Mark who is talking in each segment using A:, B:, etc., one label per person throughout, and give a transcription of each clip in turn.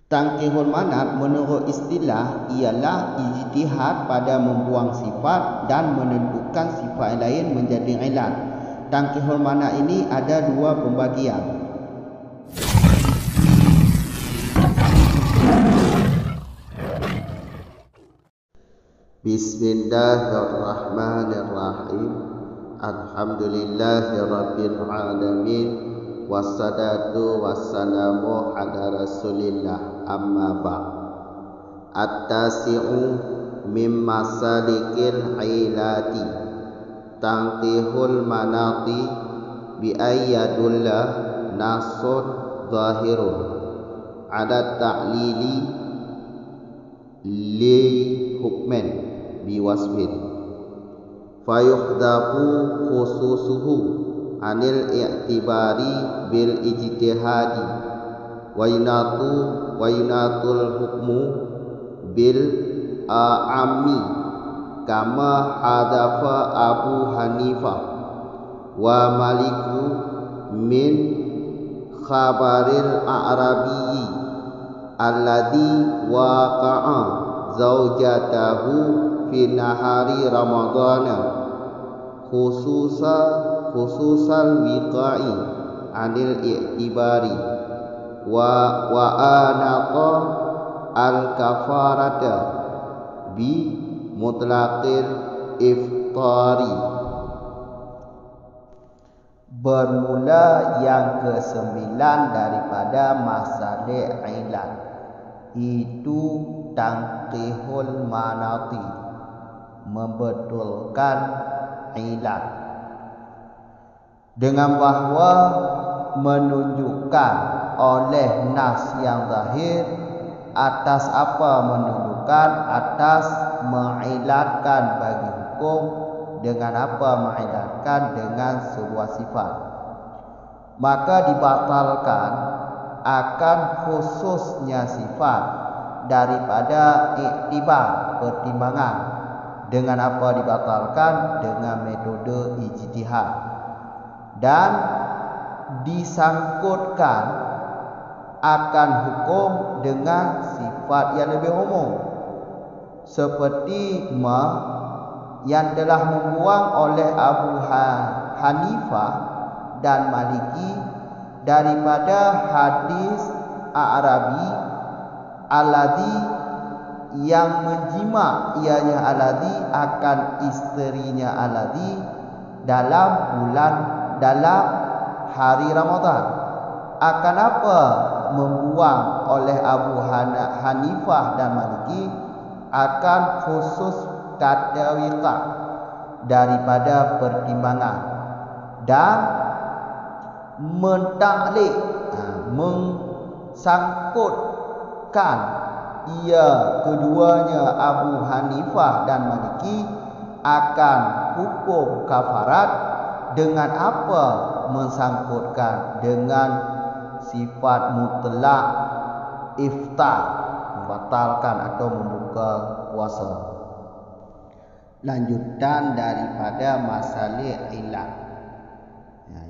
A: Tangkihul manat menurut istilah ialah ijtihad pada membuang sifat dan menentukan sifat lain menjadi ilat. Tangkihul manat ini ada dua pembagian. Bismillahirrahmanirrahim. Alhamdulillahirabbil alamin. Wassalatu wassalamu ala rasulillah, amma ba'd. At-tasi'u mim masalikil ilati tangkihul manati bi ayyadulla nasun zahirun ala ta'lili li hukmen bi wasfin fayuhdafu khususuhu anil i'tibari bil ijtihadi wa yunatul hukmu bil a'ammi kama hadafa Abu Hanifah wa Maliku min khabaril a'rabiyyi alladhi waqa'a zawjatahu fi nahari ramadana khususal wiqa'i anil i'tibari wa anata al kafarata bi mutlaqil iftari. Bermula yang ke-9 daripada masalah ilat, itu tangkihul manati, membetulkan ilat, dengan bahawa menunjukkan oleh nas yang zahir atas apa menunjukkan atas mengilatkan bagi hukum, dengan apa mengilatkan dengan sebuah sifat, maka dibatalkan akan khususnya sifat daripada iktibar, pertimbangan. Dengan apa dibatalkan? Dengan metode ijtihad, dan disangkutkan akan hukum dengan sifat yang lebih umum, seperti yang telah membuang oleh Abu Hanifah dan Maliki daripada hadis A'rabi alladhi, yang menjima ianya alladhi akan isterinya alladhi dalam hari Ramadan. Akan apa membuang oleh Abu Hanifah dan Maliki? Akan khusus kata wiqa daripada pertimbangan, dan mentaklik, mensangkutkan ia keduanya Abu Hanifah dan Maliki akan hukum kafarat. Dengan apa mensangkutkan? Dengan sifat mutlak iftar, membatalkan atau membuka puasa. Lanjutan daripada masalah ilat.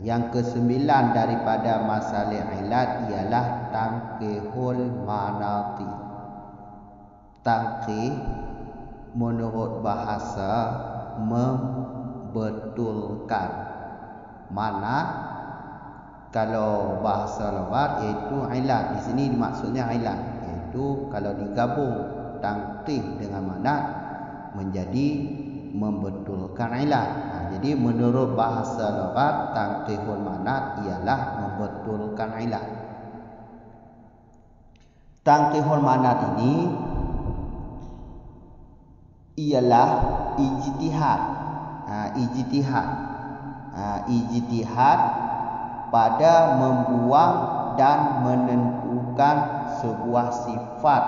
A: Yang ke-9 daripada masalah ilat ialah tangkihul manati. Tangkih menurut bahasa membetulkan. Mana kalau bahasa lughat iaitu ilat. Di sini maksudnya ilat, iaitu kalau digabung tangkih dengan manat menjadi membetulkan ilat. Jadi menurut bahasa lughat tangkihul manat ialah membetulkan ilat. Tangkihul manat ini ialah ijtihad. Ijtihad pada membuang dan menentukan sebuah sifat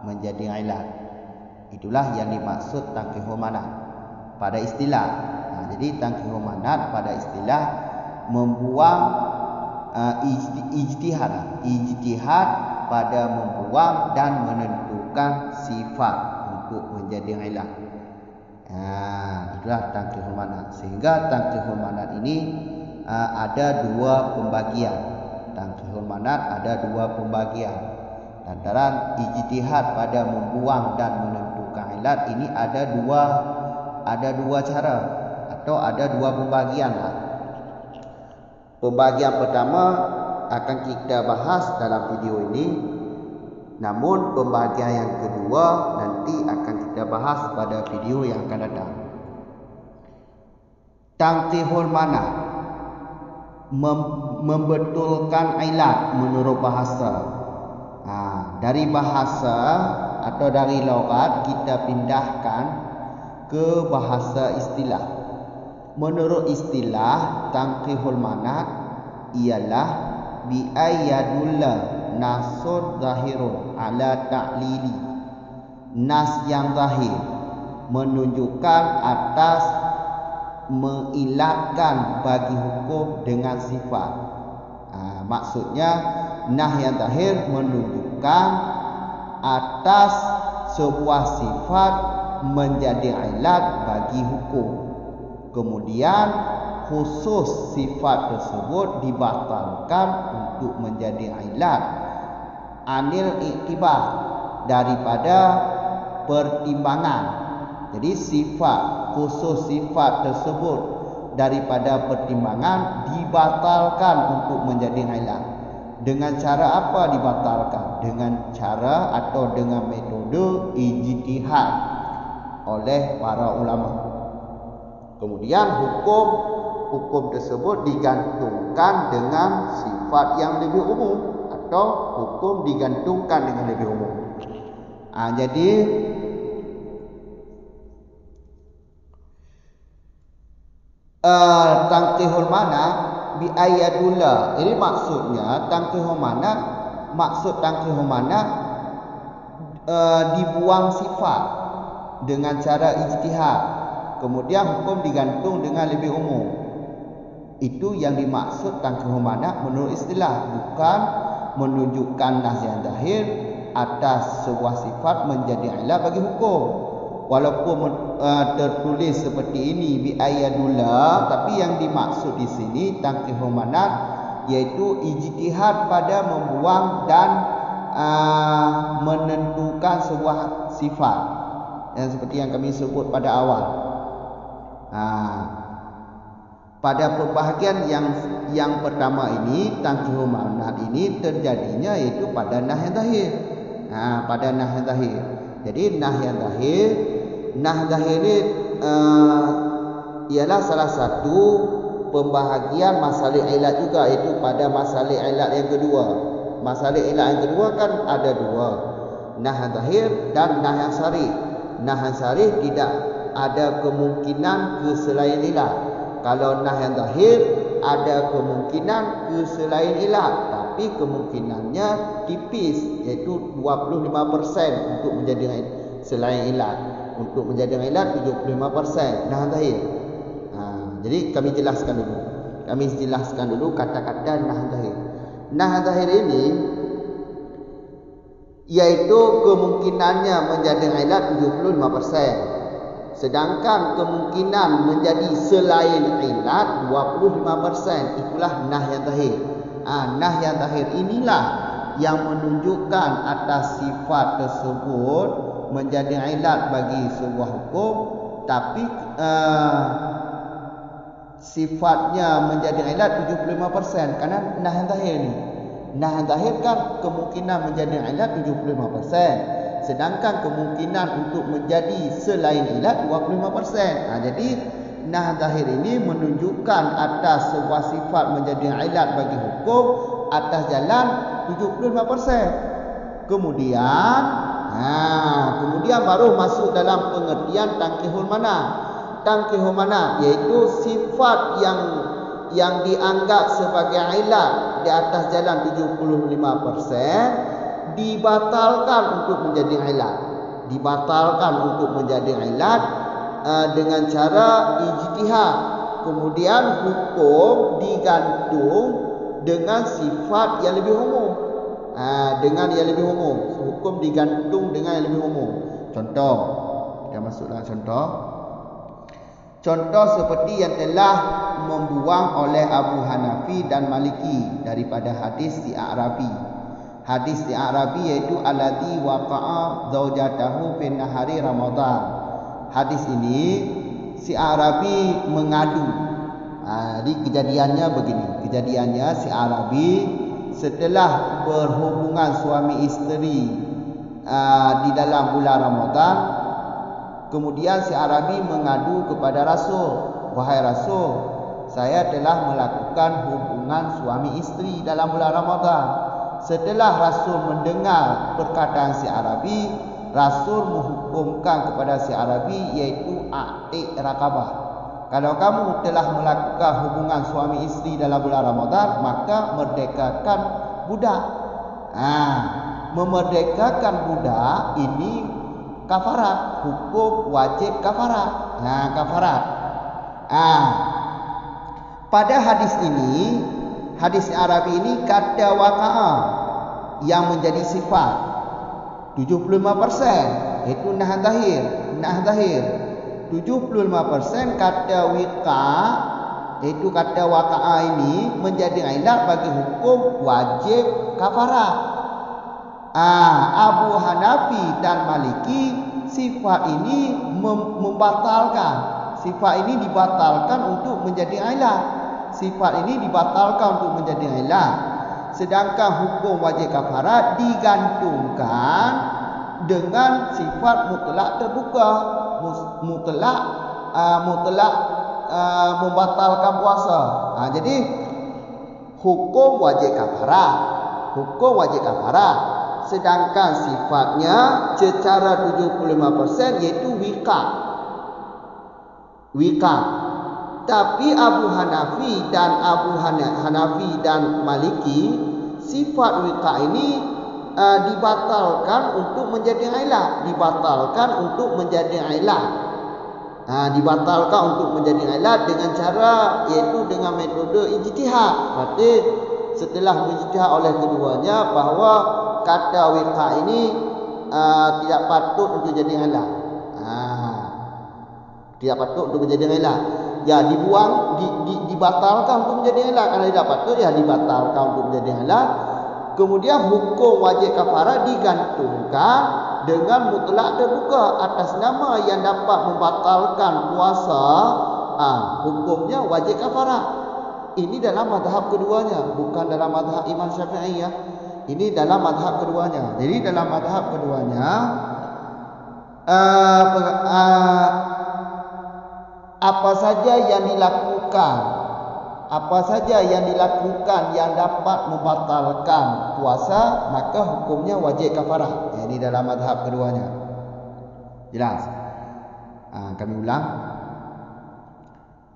A: menjadi ilat. Itulah yang dimaksud tangkihul manat pada istilah. Jadi tangkihul manat pada istilah membuang ijtihad pada membuang dan menentukan sifat untuk menjadi ilat. Itulah tangkihul manat. Sehingga tangkihul manat ini ada dua pembagian. Tangkihul manat ada dua pembagian. Lantaran ijtihad pada membuang dan menentukan ilat ini ada dua cara atau ada dua pembagian. Pembagian pertama akan kita bahas dalam video ini. Namun pembagian yang kedua nanti akan kita bahas pada video yang akan datang. Tangkihul mana? Membetulkan ilat menurut bahasa. Dari bahasa atau dari logat kita pindahkan ke bahasa istilah. Menurut istilah, tangkihul manat ialah bi ayyadulla nasun zahirun ala ta'lili. Nas yang zahir menunjukkan atas mengilatkan bagi hukum dengan sifat. Maksudnya nah yang zahir menunjukkan atas sebuah sifat menjadi ilat bagi hukum. Kemudian khusus sifat tersebut dibatalkan untuk menjadi ilat anil iktibar, daripada pertimbangan. Jadi khusus sifat tersebut daripada pertimbangan dibatalkan untuk menjadi ilat. Dengan cara apa dibatalkan? Dengan cara atau dengan metode ijtihad oleh para ulama. Kemudian hukum tersebut digantungkan dengan sifat yang lebih umum atau hukum digantungkan dengan lebih umum. Jadi tangkihul mana bi ayadullah. Ini maksudnya tangkihul mana, maksud tangkihul mana dibuang sifat dengan cara ijtihad, kemudian hukum digantung dengan lebih umum. Itu yang dimaksud tangkihul mana menurut istilah, bukan menunjukkan nas yang zahir atas sebuah sifat menjadi ilat bagi hukum. Walaupun tertulis seperti ini bi ayadullah, tapi yang dimaksud di sini tangkihul manat yaitu ijtihad pada membuang dan menentukan sebuah sifat, yang seperti yang kami sebut pada awal. Pada pembahagian yang pertama ini, tangkihul manat ini terjadinya yaitu pada nah yang zahir. Pada nah yang zahir. Jadi nah yang zahir ini ialah salah satu pembahagian masalah ilat juga, iaitu pada masalah ilat yang kedua. Masalah ilat yang kedua kan ada dua, nah yang zahir dan nah yang sarih. Nah yang sarih tidak ada kemungkinan ke selain ilat. Kalau nah yang zahir ada kemungkinan ke selain ilat, tapi kemungkinannya tipis, iaitu 25% untuk menjadi selain ilat. Untuk menjadi ilat 75% nah zahir. Jadi kami jelaskan dulu kata-kata nah zahir. Nah zahir ini yaitu kemungkinannya menjadi ilat 75%. Sedangkan kemungkinan menjadi selain ilat 25%. Itulah nah yang zahir. Nah yang zahir inilah yang menunjukkan atas sifat tersebut menjadi ilat bagi sebuah hukum, tapi sifatnya menjadi ilat 75%. Karena nah yang zahir ni, nah yang zahir kan kemungkinan menjadi ilat 75%, sedangkan kemungkinan untuk menjadi selain ilat 25%. Jadi nah zahir ini menunjukkan atas sebuah sifat menjadi ilat bagi hukum atas jalan 75%. Kemudian baru masuk dalam pengertian tangkihul mana. Tangkihul mana yaitu sifat yang dianggap sebagai ilat di atas jalan 75% dibatalkan untuk menjadi ilat. Dibatalkan untuk menjadi ilat dengan cara ijtihad. Kemudian hukum digantung dengan sifat yang lebih umum. Dengan yang lebih umum, hukum digantung dengan yang lebih umum. Contoh, kita masuk dalam contoh. Contoh seperti yang telah membuang oleh Abu Hanafi dan Maliki daripada hadis si A'rabi. Hadis si Arabi iaitu alladzi waqa'a zaujatahu fi nahari Ramadan. Hadis ini si Arabi mengadu. Jadi kejadiannya begini. Kejadiannya si Arabi setelah berhubungan suami isteri di dalam bulan Ramadan, kemudian si Arabi mengadu kepada Rasul, wahai Rasul, saya telah melakukan hubungan suami isteri dalam bulan Ramadan. Setelah Rasul mendengar perkataan si Arabi, Rasul menghukumkan kepada si Arabi iaitu a'tiq raqabah. Kalau kamu telah melakukan hubungan suami isteri dalam bulan Ramadan, maka merdekakan budak. Memerdekakan budak ini kafarat, hukum wajib kafarat. Kafarat. Pada hadis ini, hadis Arabi ini kata waqa'a yang menjadi sifat 75%, iaitu nah zahir. 75% kata wiqa, iaitu kata waqa'a ini menjadi ilat bagi hukum wajib kafarat. Abu Hanafi dan Maliki sifat ini membatalkan. Sifat ini dibatalkan untuk menjadi ilat. Sifat ini dibatalkan untuk menjadi ilat. Sedangkan hukum wajib kafarat digantungkan dengan sifat mutlak terbuka. Mutlak membatalkan puasa. Jadi hukum wajib kafarat, sedangkan sifatnya secara 75% iaitu wika. Tapi Abu Hanafi dan Maliki sifat wika ini dibatalkan untuk menjadi ilat. Dibatalkan untuk menjadi ilat dengan cara iaitu dengan metode ijtihad. Berarti setelah ijtihad oleh keduanya bahawa kata wika ini tidak patut untuk jadi ilat. Tidak patut untuk menjadi ilat. Ya, dibuang, dibatalkan untuk menjadi ilat. Kalau tidak patut, ya dibatalkan untuk menjadi ilat. Kemudian hukum wajib kafarat digantungkan dengan mutlak terbuka atas nama yang dapat membatalkan puasa. Hukumnya wajib kafarat. Ini dalam mazhab keduanya, bukan dalam mazhab Imam Syafi'i ya. Ini dalam mazhab keduanya. Jadi dalam mazhab keduanya apa saja yang dilakukan yang dapat membatalkan puasa, maka hukumnya wajib kafarah. Ini dalam mazhab keduanya. Jelas? Kami ulang.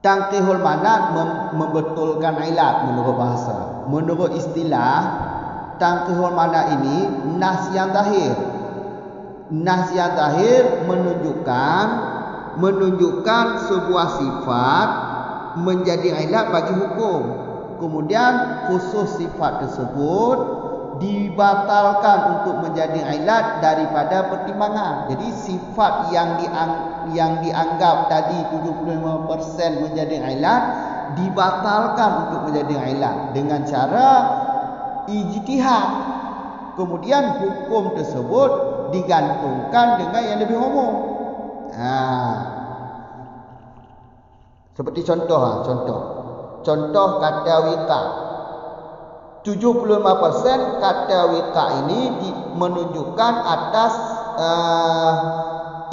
A: Tangkihul manat membetulkan ilat menurut bahasa. Menurut istilah, tangkihul manat ini nas yang zahir. Nas yang zahir menunjukkan sebuah sifat menjadi ilat bagi hukum. Kemudian khusus sifat tersebut dibatalkan untuk menjadi ilat daripada pertimbangan. Jadi sifat yang dianggap tadi 75% menjadi ilat dibatalkan untuk menjadi ilat dengan cara ijtihad. Kemudian hukum tersebut digantungkan dengan yang lebih umum. Seperti contoh kata wika. 75% kata wika ini menunjukkan atas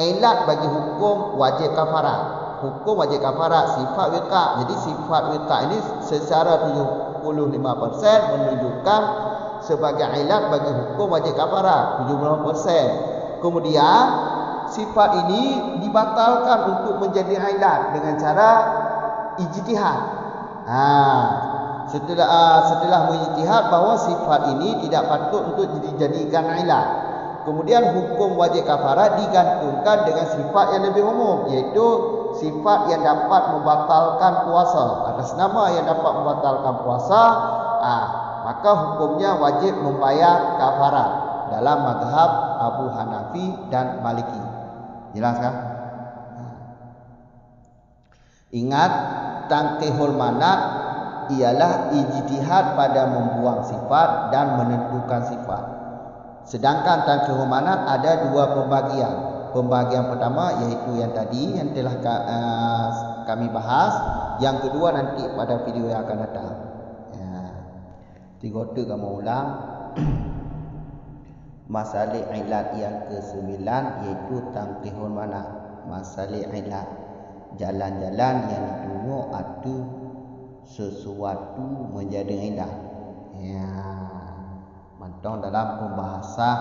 A: ilat bagi hukum wajib kafarat. Hukum wajib kafarat sifat wika. Jadi sifat wika ini secara 75% menunjukkan sebagai ilat bagi hukum wajib kafarat 75%. Kemudian sifat ini dibatalkan untuk menjadi ilat dengan cara ijtihad. Setelah mengijtihad bahawa sifat ini tidak patut untuk dijadikan ilat, kemudian hukum wajib kafarat digantungkan dengan sifat yang lebih umum, iaitu sifat yang dapat membatalkan puasa. Atas nama yang dapat membatalkan puasa, maka hukumnya wajib membayar kafarat dalam mazhab Abu Hanafi dan Maliki. Jelas kan? Ingat, tangkihul manat ialah ijtihad pada membuang sifat dan menentukan sifat. Sedangkan tangkihul manat ada dua pembagian. Pembagian pertama iaitu yang tadi yang telah kami bahas. Yang kedua nanti pada video yang akan datang. Tiga tu kamu ulang. Masalah ilat yang ke-9 iaitu tangkihul manat. Masalah ilat, jalan-jalan yang ditunjuk ada sesuatu menjadi ilat. Mantong dalam pembahasan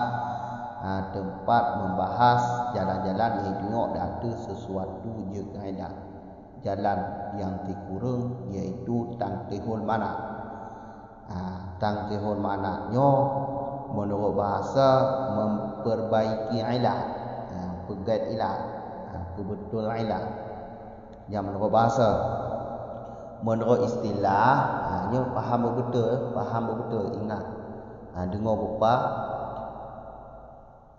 A: tempat membahas jalan-jalan yang ditunjuk ada sesuatu je ilat. Jalan yang dikurung iaitu tangkihul manat. Tangkihul manatnya menurut bahasa memperbaiki ilat, pegat ilat, kebetul ilat. Yang menurut bahasa, menurut istilah, ni faham betul, ingat. Dengar bupa.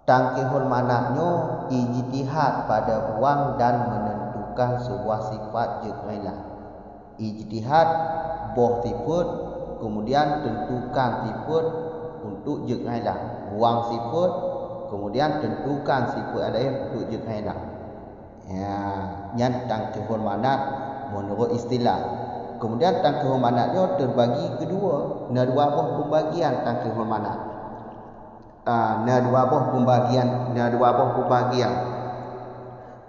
A: Tangkihul manatnya ijtihad pada buang dan menentukan sebuah sifat ilat. Ijtihad boh sifat, kemudian tentukan sifat untuk ilat. Buang sifat, kemudian tentukan sifat lain untuk ilat. Yang tangkihul manat menurut istilah. Kemudian tangkihul manatnya terbagi kedua. Ada dua buah pembagian tangkihul manat. Ada dua buah pembagian.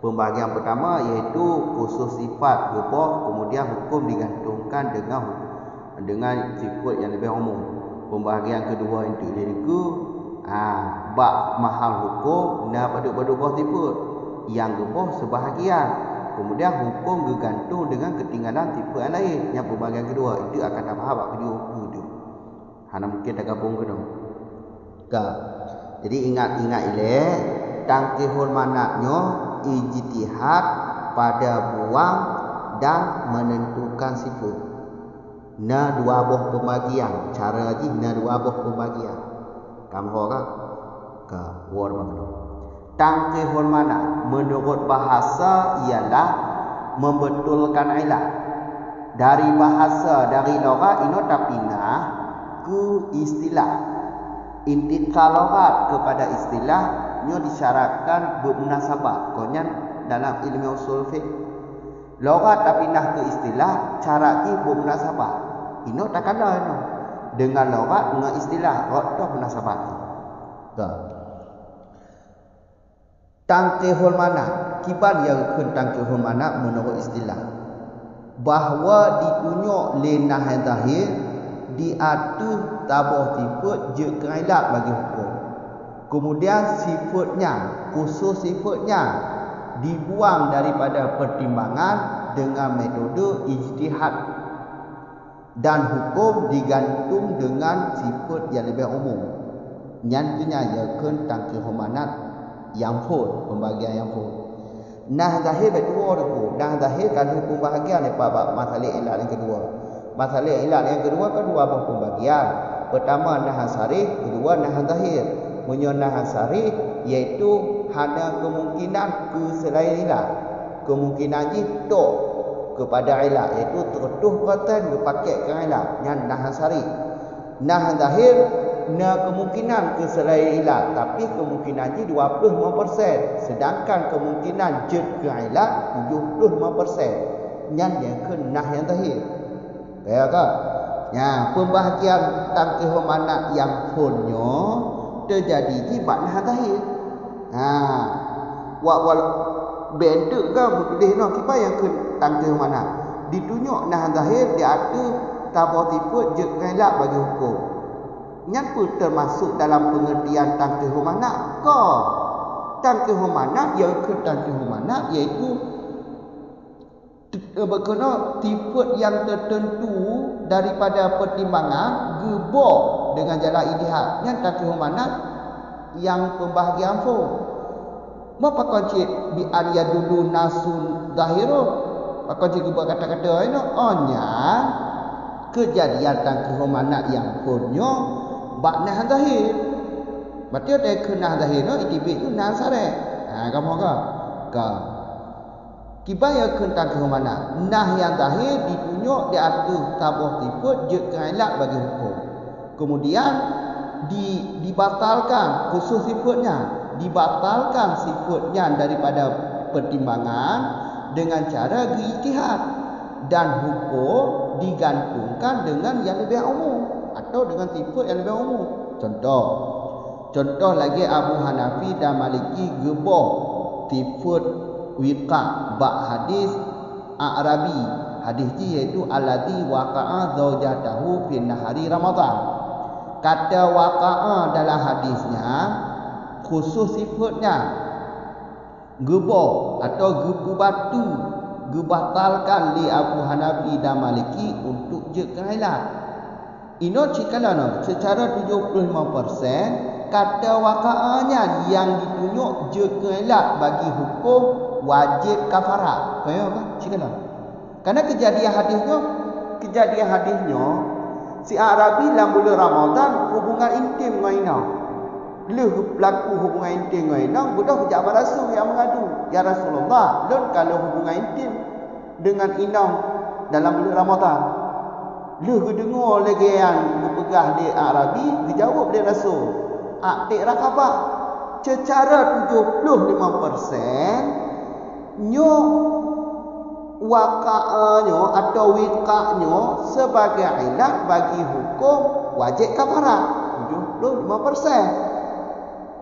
A: Pembagian pertama iaitu khusus sifat gebah, kemudian hukum digantungkan dengan sifat yang lebih umum. Pembagian kedua itu iaitu bab mahal hukum pada buah sifat yang gebah sebahagian. Kemudian hukum bergantung dengan ketinggalan tipe yang lain. Yang pembagian kedua itu akan tak faham video itu. Hana mungkin tak gabung ke dong. Jadi ingat tangkihul manatnya ijtihad pada buang dan menentukan sifat. Dua buah pembagian. Cara lagi dua buah pembagian. Kamu ke war mana? Tangkihul manat menurut bahasa ialah membetulkan ilat. Dari bahasa, dari loghat ino tapinah ke istilah. Intikal loghat kepada istilah nyo disyaratkan bermunasabah. Konya dalam ilmu usul fiqh. Loghat tapinah ke istilah cara ki bermunasabah. Ino tak ada ino. Dengan loghat dengan istilah roh munasabah. Tangkihul manat, kiban yang kun tangkihul manat menurut istilah bahawa ditunjuk lenah yang zahir diatur tabah sifat je kailat bagi hukum. Kemudian sifatnya, khusus sifatnya dibuang daripada pertimbangan dengan metode ijtihad dan hukum digantung dengan sifat yang lebih umum. Nyantunya ya kun tangkihul manat yang full, pembagian yang full. Nah zahir kedua tu. Nah zahir kalau pembagian pada masalah ilat yang kedua. Masalah ilat yang kedua kan dua buah pembagian. Pertama nah sarih, kedua nah zahir. Nah sarih iaitu hanya kemungkinan ke selain ilat. Kemungkinan itu kepada ilat iaitu tertuh perhatian berpakai ke ilat. Yang nah sarih. Nah zahir kemungkinan ke selain ilat, tapi kemungkinan je 25%, sedangkan kemungkinan jed ke ilat 75%. Yang ke nah yang zahir. Ya ke? Pembahagian tangkihul manat yang fullnya terjadi di bab nah zahir. Wal bentuk ke boleh no kipa yang ke tangkihul manat. Ditunjuk nah zahir dia ada tabah tipe jed ke ilat bagi hukum. Yang pun termasuk dalam pengertian tangkihul manat ke? Tangkihul manat yang ke tangkihul manat iaitu berkena tipe yang tertentu daripada pertimbangan gebok dengan jalan ijtihad. Yang tangkihul manat yang pembahagian full. Apa kunci bi an yadulu nasun zahiru? Apa kunci gebok kata-kata ini? Kejadian tangkihul manat yang fullnya bak nah zahir. Berarti ada ke nah zahir no itibik tu nah sare. Kamu ke? Kibaya kentang ke mana? Nah yang zahir ditunjuk di atas tabah sifat je keailat bagi hukum. Kemudian dibatalkan khusus sifatnya, dibatalkan sifatnya daripada pertimbangan dengan cara ijtihad, dan hukum digantungkan dengan yang lebih umum atau dengan sifat yang lebih umum. Contoh lagi Abu Hanafi dan Maliki gebah sifat wiqa bak hadis A'rabi. Hadis ini iaitu alladzi waqa'a zaujatahu fi nahari Ramadan. Kata waqa'a dalam hadisnya khusus sifatnya gebah atau gepu batu, gebatalkan li Abu Hanafi dan Maliki untuk je keailat. Ino cikalana secara 75% kata waqa'anya yang ditunjuk je keailat bagi hukum wajib kafarat. Faham kan? Cikalana. Karena kejadian hadisnya si Arabi dalam bulan Ramadan hubungan intim dengan ina. Berlaku hubungan intim dengan ina, budak pejabat Rasul yang mengadu, "Ya Rasulullah, kalau hubungan intim dengan ina dalam bulan Ramadan, dengar lagi yang berpegah di Arabi, dijawab dia Rasul, aktik rakabah secara 75% nyo waqa'anya atau wiqa'nya sebagai ilat bagi hukum wajib kafarat 75%.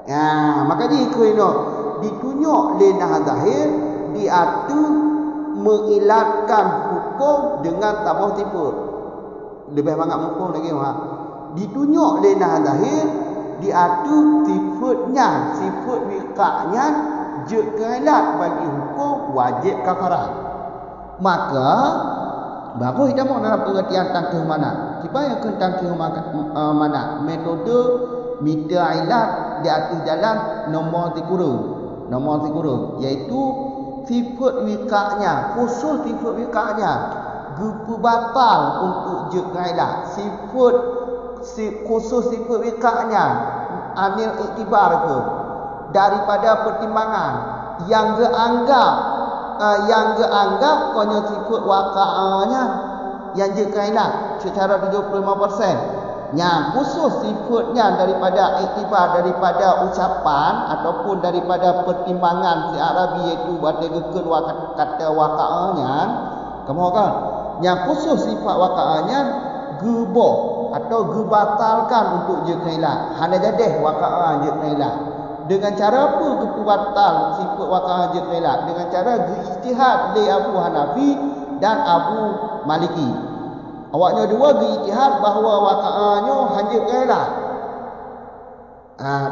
A: Ya, maka jika ditunjuk lenah zahir diatur mengilatkan hukum dengan tabah sifat. Lebih banyak hukum lagi ditunjuk lenah zahir diatur sifatnya, sifat wiqa'nya je keailat bagi hukum wajib kafarat. Maka baru kita mau dalam pengertian tangkih mana. Tiba yang ke tangkih mana? Metode mita ilat di atas jalan nombor tikurung, iaitu sifat wiqa'nya, khusus sifat wiqa'nya gepu batal untuk je keailat. Khusus sifat wiqa'nya anil iktibar ke daripada pertimbangan yang dianggap konyo sifat waqa'anya yang je keailat secara 75%. Yang khusus sifatnya daripada iktibar, daripada ucapan ataupun daripada pertimbangan si Arabi, iaitu bategeken kata waqa'anya. Kamu kan? Yang khusus sifat waqa'anya gebah atau gebatalkan untuk je keailat. Hanya jadi waqa'ah je keailat. Dengan cara apa gepu batal sifat waqa'ah je keailat? Dengan cara ijtihad li Abu Hanafi dan Abu Maliki. Awaknya dua ijtihad bahawa waqa'ahnya hanya keailat.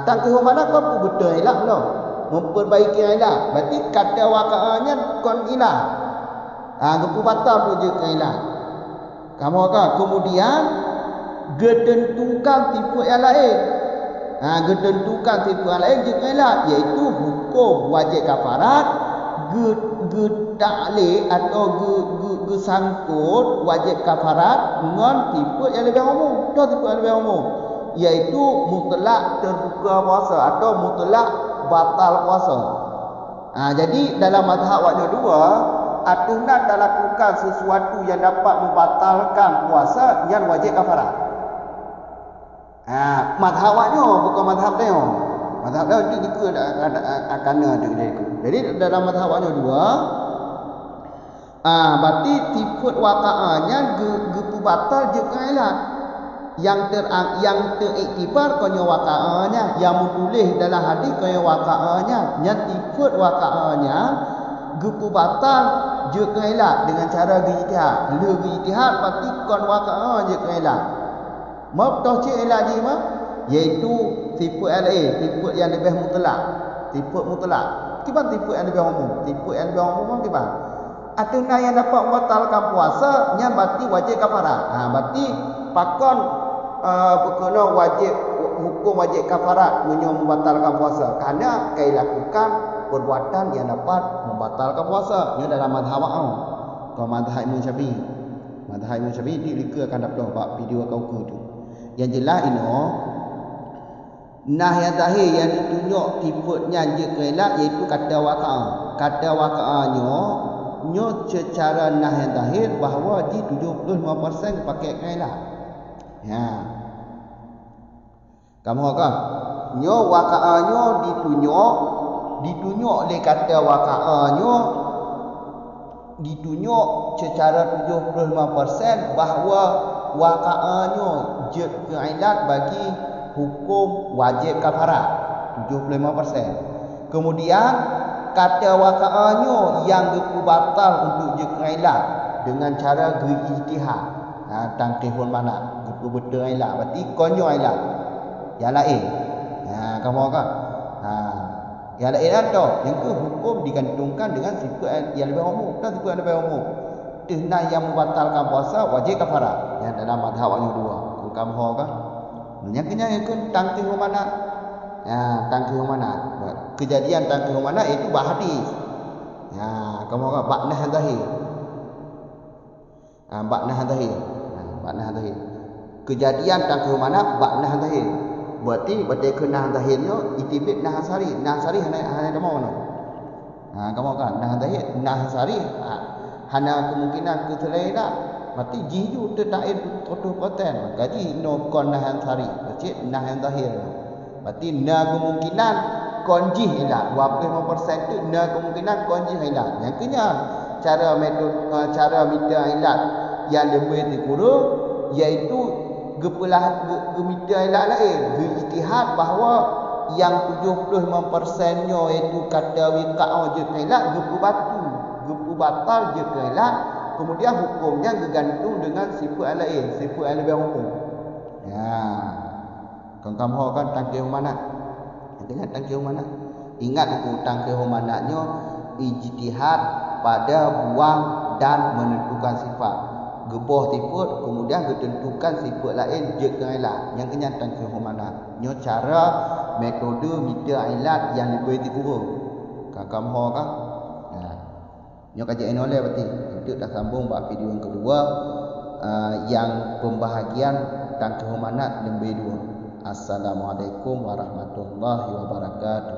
A: Tangkih mana kau betul ilah no? Memperbaiki ilah. Berarti kata waqa'ahnya kon ilah. Gepu batal tu je keailat. Kamu kan? Kemudian getentukan tipe yang lain. Getentukan tipe yang lain je keailat, iaitu hukum wajib kafarat, taklid atau sangkut wajib kafarat dengan tipe yang lebih umum. Itu tipe yang lebih umum, iaitu mutlak terbuka puasa atau mutlak batal puasa. Jadi dalam mazhab wajib dua, aturan dah lakukan sesuatu yang dapat membatalkan puasa yang wajib kafarat. Mazhab wajib bukan mazhab dia. Mazhab dia itu akan ada dia. Jadi dalam mazhab wajib dua, berarti sifat waqa'ahnya gepu batal je keailat. Yang teriktibar konyo waqa'ahnya, yang menulis dalam hadis konyo waqa'ahnya, yang sifat waqa'ahnya gepu batal je keailat dengan cara ijtihad. Ijtihad berarti kon waqa'ah je keailat. Mau tahu cik ilah je mah, iaitu sifat LA, sifat yang lebih mutlak. Sifat mutlak. Kiban sifat yang lebih umum. Sifat yang lebih umum kiban. Aturan yang dapat membatalkan puasa nya berarti wajib kafarat. Berarti pakon berkena wajib hukum wajib kafarat menyo membatalkan puasa kerana kai lakukan perbuatan yang dapat membatalkan puasa. Nya dalam mazhab au. Kalau mazhab Imam Syafi'i. Mazhab Imam Syafi'i dia akan dapat bab video kau ke tu. Yang jelas nah yang zahir yang ditunjuk sifatnya je keailat, iaitu kata waqa'ah. Kata waqa'ahnya nyo secara nah yang zahir bahawa di 75% pakai ilat. Ya. Kamu kan nyo waqa'anyo ditunjuk oleh kata waqa'anyo ditunjuk secara 75% bahawa waqa'anyo je ilat bagi hukum wajib kafarat 75%. Kemudian kata waqa'anyo yang batal untuk je ilat dengan cara ijtihad. Tangkihul mana betul ilat berarti konyo ilat yang lain. Kamu kan yang lain ada yang ke hukum digantungkan dengan sifat yang lebih umum dan sifat yang lebih umum. Nah yang membatalkan puasa wajib kafarat yang dalam mazhab yang dua. Kamu kan yang kena yang ke tangkihul mana. Tangkihul mana kejadian tangkihul mana itu hadis. Kamu kan ba'nah zahir. Ba'nah zahir. Ba'nah zahir. Kejadian tangkihul mana ba'nah zahir. Berarti kena zahirnya itibit nah sari. Nah sari hana mana? Kamu kan nah zahir, nah sari hana kemungkinan keselainan. Berarti jiu tetain totu poten. Gaji no kon nah sari. Berarti nah zahir. Berarti nah kemungkinan konjih ilat 25% tu nah kemungkinan konjih ilat. Yang kena cara minta ilat yang lebih dikurung iaitu gemita ilat lain ijtihad bahawa yang 75%-nya iaitu kata wiqa'ah je ilat gepu batal je ilat, kemudian hukumnya bergantung dengan sifat lain, sifat yang lebih umum. Kamu kan tangkih mana? Dengan tangkih mana? Ingat aku tangkih mananya ijtihad pada buang dan menentukan sifat. Gebah tiput kemudian ditentukan sifat lain je ilat yang kenyataan ke mana nyo cara metode minta ilat yang lebih dikurung kamu kan nyo kajian oleh berarti itu dah sambung bab video yang kedua yang pembahagian tangkih mana lebih dua. Assalamualaikum warahmatullahi wabarakatuh.